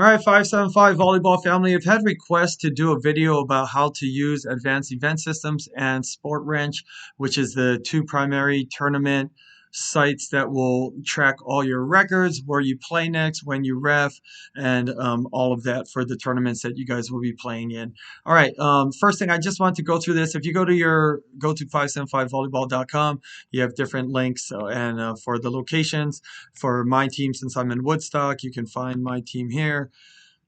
All right, 575 Volleyball family. I've had requests to do a video about how to use Advanced Event Systems and SportWrench, which is the two primary tournament sites that will track all your records, where you play next, when you ref, and all of that for the tournaments that you guys will be playing in. All right, first thing I just want to go through this. If you go to 575volleyball.com, you have different links and for the locations for my team. Since I'm in Woodstock, you can find my team here.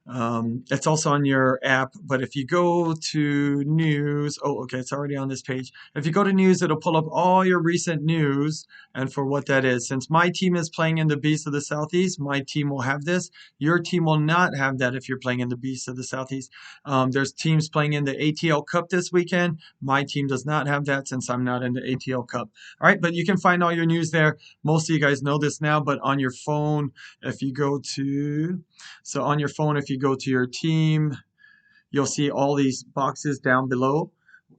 It's also on your app, but if you go to news, oh, okay, it's already on this page. If you go to news, it'll pull up all your recent news and for what that is. Since my team is playing in the Beast of the Southeast, my team will have this. Your team will not have that if you're playing in the Beast of the Southeast. There's teams playing in the ATL Cup this weekend. My team does not have that since I'm not in the ATL Cup. All right, but you can find all your news there. Most of you guys know this now, but on your phone, if you go to on your phone, if you go to your team, you'll see all these boxes down below.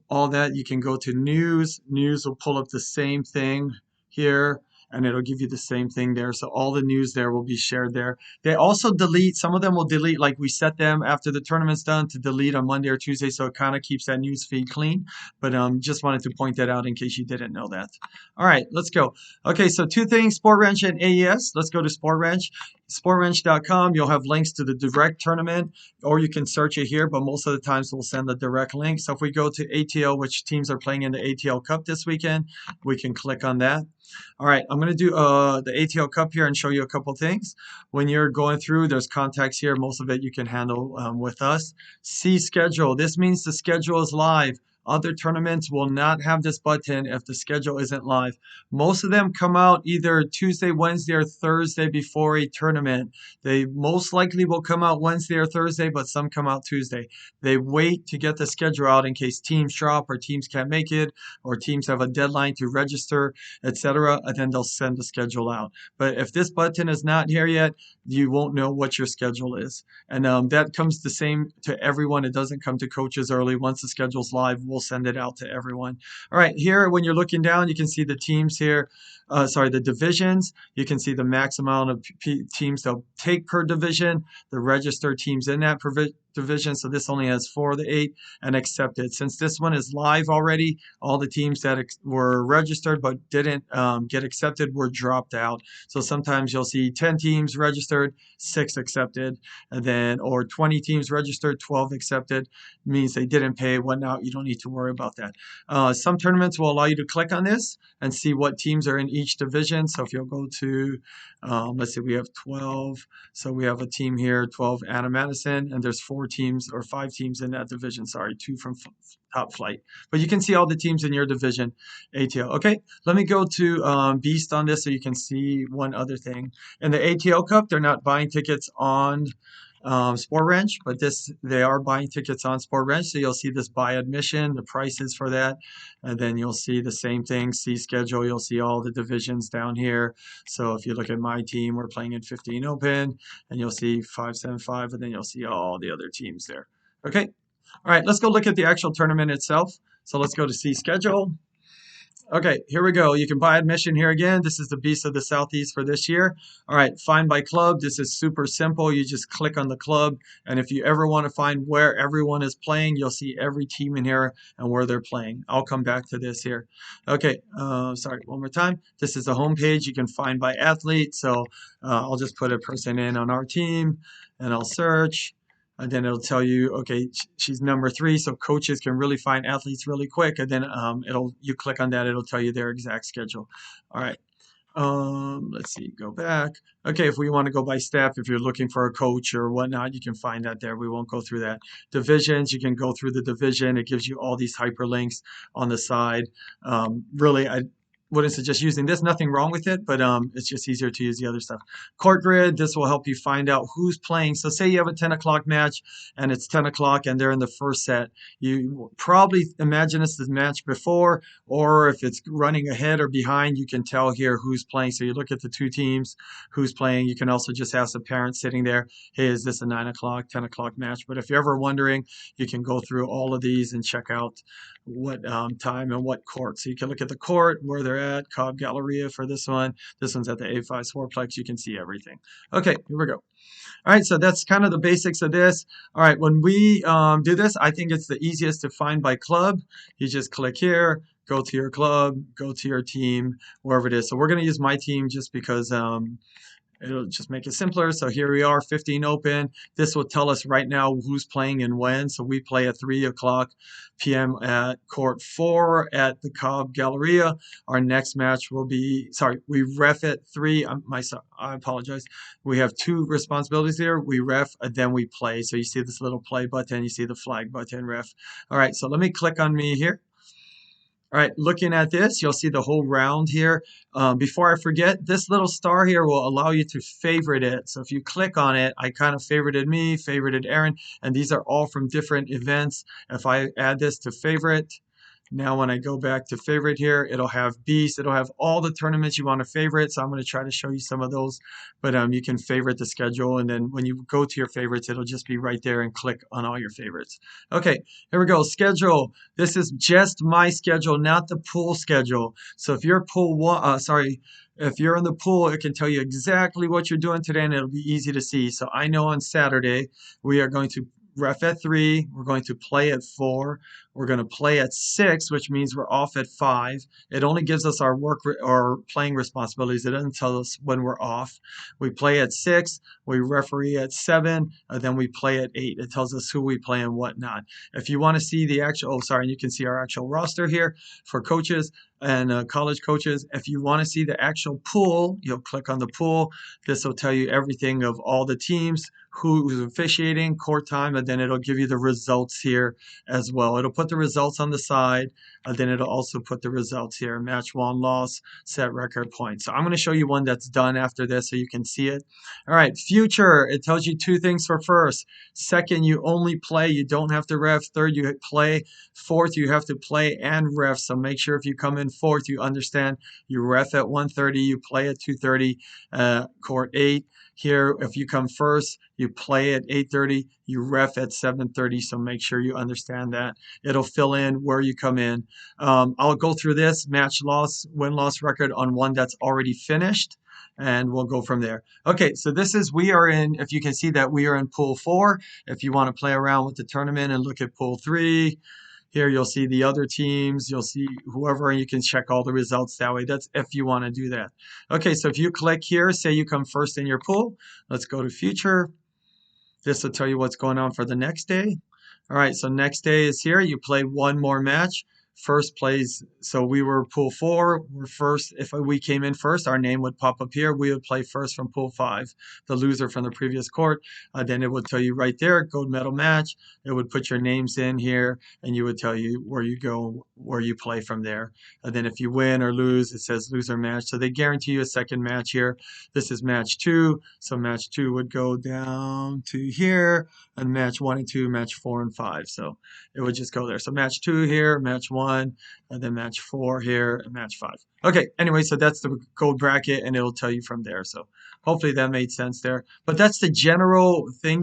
All that, you can go to news. News will pull up the same thing here, and it'll give you the same thing there. So all the news there will be shared there. They also delete, some of them will delete, like we set them after the tournament's done to delete on Monday or Tuesday, so it kind of keeps that news feed clean. But just wanted to point that out in case you didn't know that. All right, let's go. Okay, so two things, SportWrench and AES. Let's go to SportWrench. SportWrench.com, you'll have links to the direct tournament, or you can search it here, but most of the times we'll send the direct link. So if we go to ATL, which teams are playing in the ATL Cup this weekend, we can click on that. All right, I'm going to do the ATL Cup here and show you a couple things. When you're going through, there's contacts here. Most of it you can handle with us. See schedule. This means the schedule is live. Other tournaments will not have this button if the schedule isn't live. Most of them come out either Tuesday, Wednesday, or Thursday before a tournament. They most likely will come out Wednesday or Thursday, but some come out Tuesday. They wait to get the schedule out in case teams drop or teams can't make it or teams have a deadline to register, etc., and then they'll send the schedule out. But if this button is not here yet, you won't know what your schedule is. And that comes the same to everyone. It doesn't come to coaches early. Once the schedule's live, we'll send it out to everyone. All right, here when you're looking down, you can see the teams here. The divisions. You can see the max amount of teams they'll take per division, the registered teams in that division. So this only has 4 of the 8 and accepted. Since this one is live already, all the teams that were registered but didn't get accepted were dropped out. So sometimes you'll see 10 teams registered, 6 accepted, and then or 20 teams registered, 12 accepted. Means they didn't pay, whatnot. You don't need to worry about that. Some tournaments will allow you to click on this and see what teams are in each division. So if you'll go to, let's say we have 12. So we have a team here, 12 Anna Madison, and there's 4 teams or 5 teams in that division. Sorry, 2 from Top Flight. But you can see all the teams in your division, ATL. Okay, let me go to Beast on this so you can see one other thing. In the ATL Cup, they're not buying tickets on SportWrench, but they are buying tickets on SportWrench. So you'll see this buy admission, the prices for that, and then you'll see the same thing, see schedule. You'll see all the divisions down here. So if you look at my team, we're playing in 15 Open, and you'll see 575, and then you'll see all the other teams there. Okay, all right, let's go look at the actual tournament itself. So let's go to see schedule. Okay, here we go. You can buy admission here again. This is the Beast of the Southeast for this year. All right, find by club. This is super simple. You just click on the club, and if you ever want to find where everyone is playing, you'll see every team in here and where they're playing. I'll come back to this here. Okay, sorry, one more time. This is the home page. You can find by athlete. So I'll just put a person in on our team, and I'll search. And then it'll tell you, okay, she's number 3, so coaches can really find athletes really quick. And then you click on that, it'll tell you their exact schedule. All right. Let's see, go back. Okay, if we want to go by staff, if you're looking for a coach or whatnot, you can find that there. We won't go through that. Divisions, you can go through the division. It gives you all these hyperlinks on the side. Really, I wouldn't suggest using this. Nothing wrong with it, but it's just easier to use the other stuff. Court grid, this will help you find out who's playing. So say you have a 10 o'clock match and it's 10 o'clock and they're in the first set. You probably imagine it's the match before, or if it's running ahead or behind, you can tell here who's playing. So you look at the 2 teams, who's playing. You can also just ask the parent sitting there, hey, is this a 9 o'clock, 10 o'clock match? But if you're ever wondering, you can go through all of these and check out what time and what court. So you can look at the court, where they're at, Cobb Galleria for this one. This one's at the A5 Sportplex. You can see everything. Okay, here we go. All right, so that's kind of the basics of this. All right, when we do this, I think it's the easiest to find by club. You just click here, go to your club, go to your team, wherever it is. So we're going to use my team just because it'll just make it simpler. So here we are, 15 open. This will tell us right now who's playing and when. So we play at 3 o'clock p.m. at court 4 at the Cobb Galleria. Our next match will be, sorry, we ref at 3. I apologize. We have 2 responsibilities here. We ref, and then we play. So you see this little play button, you see the flag button, ref. All right, so let me click on me here. All right, looking at this, you'll see the whole round here. Before I forget, this little star here will allow you to favorite it. So if you click on it, I kind of favorited me, favorited Aaron, and these are all from different events. If I add this to favorite, now when I go back to favorite here, it'll have Beast. It'll have all the tournaments you want to favorite. So I'm going to try to show you some of those. But you can favorite the schedule. And then when you go to your favorites, it'll just be right there and click on all your favorites. Okay, here we go. Schedule. This is just my schedule, not the pool schedule. So if you're pool one, if you're in the pool, it can tell you exactly what you're doing today, and it'll be easy to see. So I know on Saturday, we are going to ref at 3, we're going to play at 4, we're going to play at 6, which means we're off at 5. It only gives us our or playing responsibilities. It doesn't tell us when we're off. We play at 6, we referee at 7, and then we play at 8. It tells us who we play and whatnot. If you want to see the actual, you can see our actual roster here for coaches and college coaches. If you want to see the actual pool, you'll click on the pool. This will tell you everything of all the teams, who's officiating, court time, and then it'll give you the results here as well. It'll put the results on the side, and then it'll also put the results here: match won, loss, set record points. So I'm going to show you one that's done after this so you can see it. All right, future, it tells you 2 things for first. Second, you only play, you don't have to ref. Third, you play. Fourth, you have to play and ref. So make sure if you come in fourth, you understand you ref at 1:30, you play at 2:30, court 8. Here, if you come first, you play at 8:30, you ref at 7:30, so make sure you understand that. It'll fill in where you come in. I'll go through this match loss, win-loss record on one that's already finished, and we'll go from there. Okay, so we are in, if you can see that we are in pool 4. If you want to play around with the tournament and look at pool 3, here you'll see the other teams, you'll see whoever, and you can check all the results that way. That's if you want to do that. Okay, so if you click here, say you come first in your pool. Let's go to future. This will tell you what's going on for the next day. All right, so next day is here. You play one more match. First plays, so we were pool 4. We're first. If we came in first, our name would pop up here. We would play first from pool 5, the loser from the previous court. Then it would tell you right there, gold medal match. It would put your names in here, and you would tell you where you go, where you play from there. And then if you win or lose, it says loser match. So they guarantee you a second match here. This is match 2. So match 2 would go down to here, and match 1 and 2, match 4 and 5. So it would just go there. So match 2 here, match 1, and then match 4 here, and match 5. Okay, anyway, so that's the gold bracket, and it'll tell you from there. So hopefully that made sense there. But that's the general thing,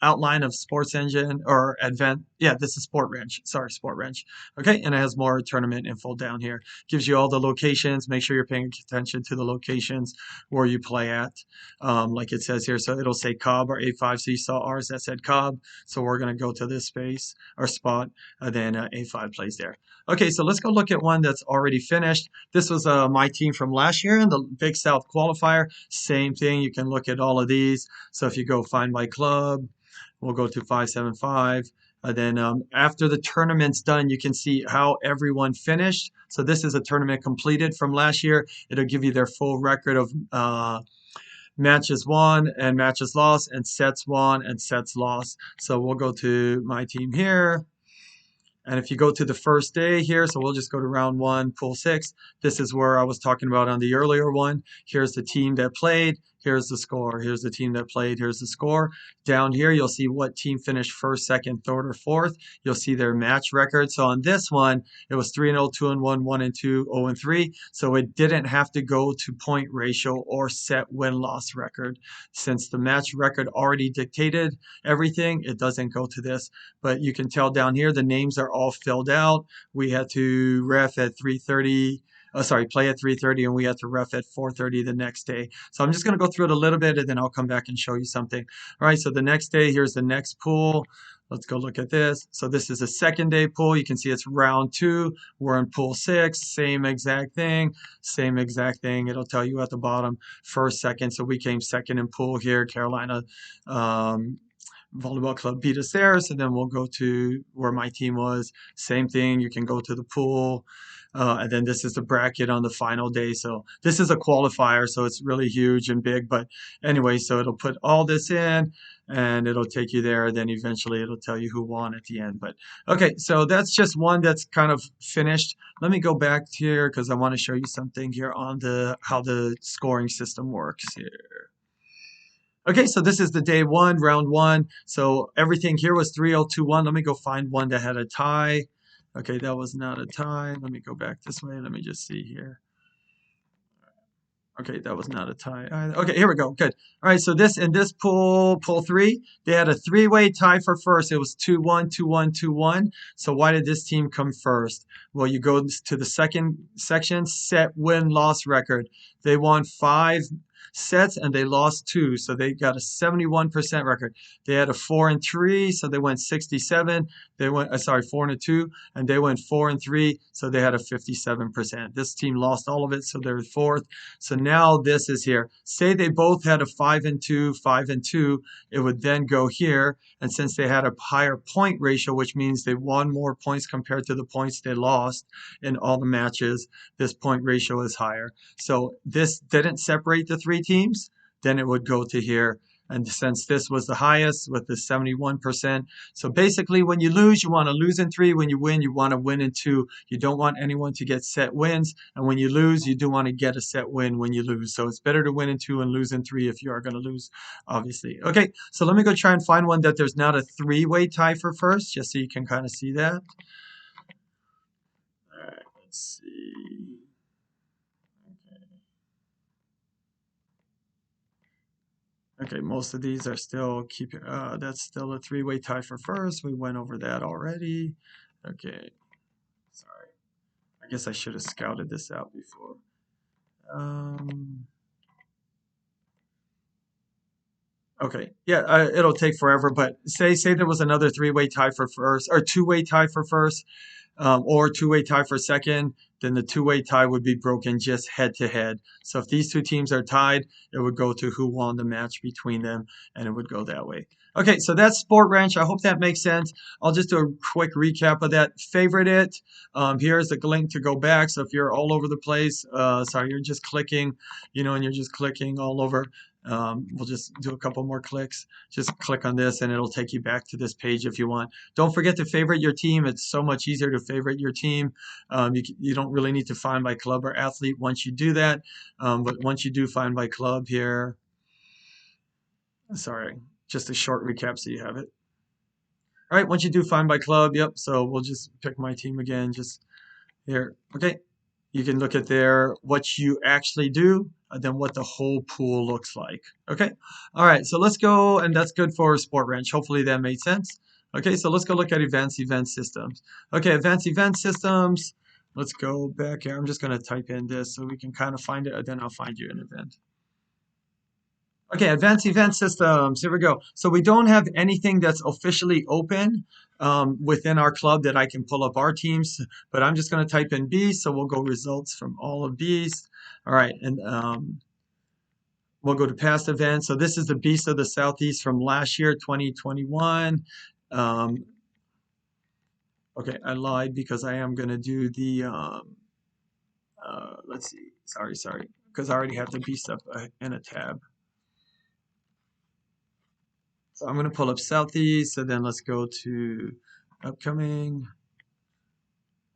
outline of Sports Engine or Advent. Yeah, this is SportWrench. Sorry, SportWrench. Okay, and it has more tournament info down here. Gives you all the locations. Make sure you're paying attention to the locations where you play at, like it says here. So it'll say Cobb or A5. So you saw ours that said Cobb. So we're going to go to this space or spot, and then A5 plays there. Okay, so let's go look at one that's already finished. This was my team from last year in the Big South qualifier. Same thing. You can look at all of these. So if you go find my club, we'll go to 575. And then after the tournament's done, you can see how everyone finished. So this is a tournament completed from last year. It'll give you their full record of matches won and matches lost, and sets won and sets lost. So we'll go to my team here. And if you go to the first day here, so we'll just go to round 1, pool 6. This is where I was talking about on the earlier one. Here's the team that played. Here's the score. Here's the team that played. Here's the score. Down here, you'll see what team finished first, second, third, or fourth. You'll see their match record. So on this one, it was 3-0, 2-1, 1-2, 0-3. So it didn't have to go to point ratio or set win-loss record. Since the match record already dictated everything, it doesn't go to this. But you can tell down here, the names are all filled out. We had to ref at 3:30. Play at 3:30, and we had to ref at 4:30 the next day. So I'm just going to go through it a little bit, and then I'll come back and show you something. All right, so the next day, here's the next pool. Let's go look at this. So this is a second day pool. You can see it's round 2. We're in pool 6. Same exact thing. Same exact thing. It'll tell you at the bottom first, second. So we came second in pool here. Carolina Volleyball Club beat us there. So then we'll go to where my team was. Same thing. You can go to the pool. And then this is the bracket on the final day. So this is a qualifier, so it's really huge and big. But anyway, so it'll put all this in and it'll take you there. Then eventually it'll tell you who won at the end. But okay, so that's just one that's kind of finished. Let me go back here because I want to show you something here on how the scoring system works here. Okay, so this is the day 1, round 1. So everything here was 3-0-2-1. Let me go find one that had a tie. Okay, that was not a tie. Let me go back this way. Let me just see here. Okay, that was not a tie either. Okay, here we go. Good. All right, so in this pool 3, they had a 3-way tie for first. It was 2-1, 2-1, 2-1. So why did this team come first? Well, you go to the second section, set win-loss record. They won 5 sets and they lost 2, so they got a 71% record. They had a 4-3, so they went 67. They went 4-2, and they went 4-3, so they had a 57%. This team lost all of it, so they're fourth. So now this is here. Say they both had a 5-2, 5-2, it would then go here, and since they had a higher point ratio, which means they won more points compared to the points they lost in all the matches, this point ratio is higher. So this didn't separate the 3 teams, then it would go to here. And since this was the highest with the 71%, so basically when you lose, you want to lose in 3. When you win, you want to win in 2. You don't want anyone to get set wins. And when you lose, you do want to get a set win when you lose. So it's better to win in 2 and lose in 3 if you are going to lose, obviously. Okay, so let me go try and find one that there's not a 3-way tie for first, just so you can kind of see that. All right, let's see. Okay, most of these are still that's still a 3-way tie for first. We went over that already. Okay, sorry. I guess I should have scouted this out before. Okay, yeah, it'll take forever, but say there was another 3-way tie for first, or 2-way tie for first, or 2-way tie for second, then the 2-way tie would be broken just head to head. So if these 2 teams are tied, it would go to who won the match between them, and it would go that way. Okay, so that's SportWrench. I hope that makes sense. I'll just do a quick recap of that. Favorite it. Here's the link to go back. So if you're all over the place, you're just clicking, and you're just clicking all over. We'll just do a couple more clicks. Just click on this and it'll take you back to this page if you want. Don't forget to favorite your team. It's so much easier to favorite your team. You don't really need to find by club or athlete once you do that. But once you do find by club here, just a short recap so you have it. All right, once you do find by club, yep, so we'll just pick my team again, just here. Okay, you can look at there what you actually do, and then what the whole pool looks like. Okay, all right, so let's go, and that's good for SportWrench. Hopefully that made sense. Okay, so let's go look at advanced event systems. Okay, advanced event systems. Let's go back here. I'm just going to type in this so we can kind of find it, and then I'll find you an event. Okay, advanced event systems. Here we go. So we don't have anything that's officially open within our club that I can pull up our teams, but I'm just going to type in Beast. So we'll go results from all of Beast. All right, and we'll go to past events. So this is the Beast of the Southeast from last year, 2021. Okay, I lied because I am going to do the, let's see, sorry, because I already have the Beast up in a tab. So I'm going to pull up Southeast, so then let's go to upcoming.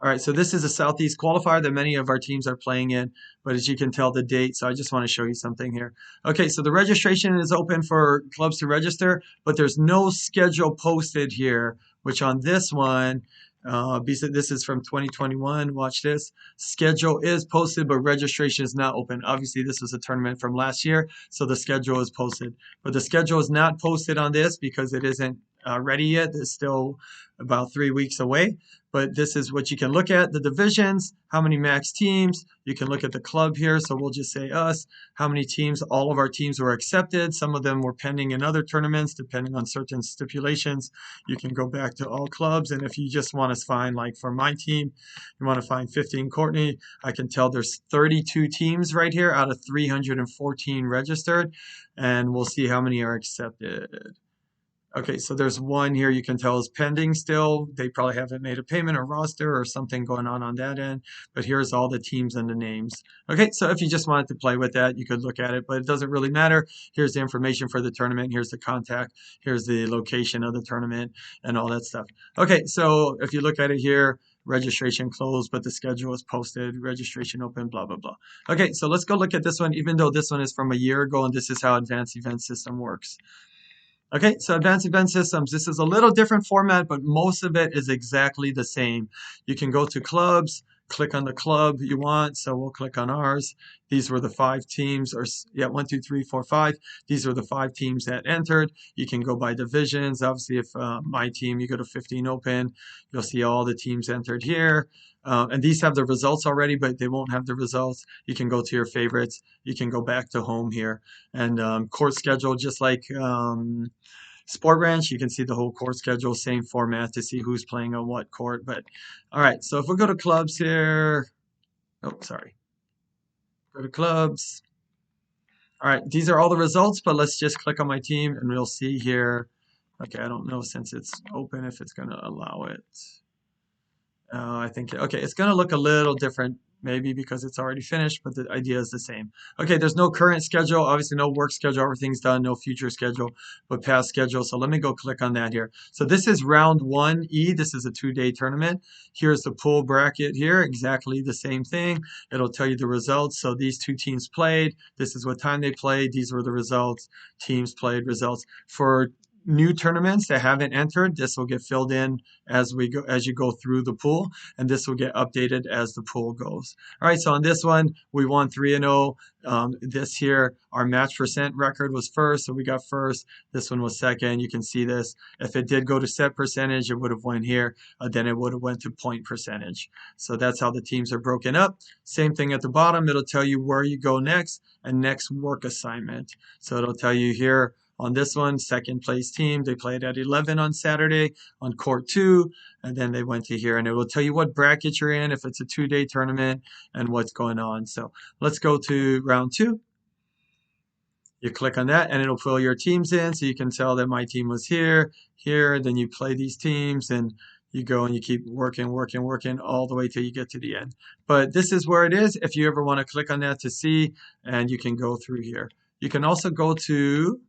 All right, so this is a Southeast qualifier that many of our teams are playing in, but as you can tell the date, so I just want to show you something here. Okay, so the registration is open for clubs to register, but there's no schedule posted here, which on this one, this is from 2021, watch this, schedule is posted, but registration is not open. Obviously, this was a tournament from last year, so the schedule is posted, but the schedule is not posted on this because it isn't ready yet. It's still about 3 weeks away. But this is what you can look at, the divisions, how many max teams. You can look at the club here, so we'll just say us, how many teams. All of our teams were accepted. Some of them were pending in other tournaments, depending on certain stipulations. You can go back to all clubs, and if you just want to find, like for my team, you want to find 15 Courtney, I can tell there's 32 teams right here out of 314 registered, and we'll see how many are accepted. Okay, so there's one here you can tell is pending still. They probably haven't made a payment or roster or something going on that end. But here's all the teams and the names. Okay, so if you just wanted to play with that, you could look at it, but it doesn't really matter. Here's the information for the tournament. Here's the contact. Here's the location of the tournament and all that stuff. Okay, so if you look at it here, registration closed, but the schedule is posted, registration open, blah, blah, blah. Okay, so let's go look at this one, even though this one is from a year ago, and this is how Advanced Event System works. Okay, so Advanced Event Systems, this is a little different format, but most of it is exactly the same. You can go to clubs, click on the club you want, so we'll click on ours. These were the 5 teams, or yeah, 1, 2, 3, 4, 5. These are the 5 teams that entered. You can go by divisions. Obviously, if my team, you go to 15 Open, you'll see all the teams entered here. And these have the results already, but they won't have the results. You can go to your favorites. You can go back to home here. And court schedule, just like SportWrench, you can see the whole court schedule, same format to see who's playing on what court. But all right, so if we go to clubs here, oh, sorry, go to clubs. All right, these are all the results, but let's just click on my team and we'll see here. Okay, I don't know since it's open if it's going to allow it. I think, okay, it's going to look a little different maybe because it's already finished, but the idea is the same. Okay, there's no current schedule, obviously no work schedule, everything's done, no future schedule, but past schedule. So let me go click on that here. So this is round 1E. This is a 2-day tournament. Here's the pool bracket here, exactly the same thing. It'll tell you the results. So these 2 teams played. This is what time they played. These were the results. Teams played, results. For new tournaments that haven't entered, this will get filled in as you go through the pool, and this will get updated as the pool goes. All right, so on this one, we won 3-0. This here, our match percent record was first, so we got first. This one was second. You can see this. If it did go to set percentage, it would have went here. Then it would have went to point percentage. So that's how the teams are broken up. Same thing at the bottom. It'll tell you where you go next and next work assignment. So it'll tell you here, on this one, second place team, they played at 11 on Saturday on court 2, and then they went to here, and it will tell you what bracket you're in if it's a 2-day tournament and what's going on. So let's go to round 2. You click on that, and it'll fill your teams in, so you can tell that my team was here, here, then you play these teams, and you go and you keep working all the way till you get to the end. But this is where it is if you ever want to click on that to see, and you can go through here. You can also go to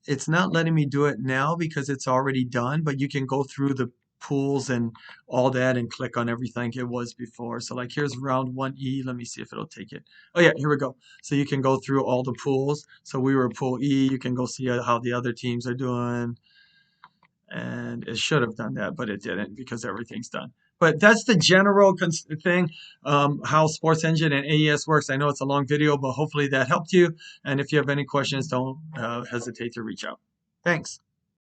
it's not letting me do it now because it's already done, but you can go through the pools and all that and click on everything it was before. So like here's round 1E. Let me see if it'll take it. Oh yeah, here we go. So you can go through all the pools. So we were pool E. You can go see how the other teams are doing. And it should have done that, but it didn't because everything's done. But that's the general thing, how Sports Engine and AES works. I know it's a long video, but hopefully that helped you. And if you have any questions, don't hesitate to reach out. Thanks.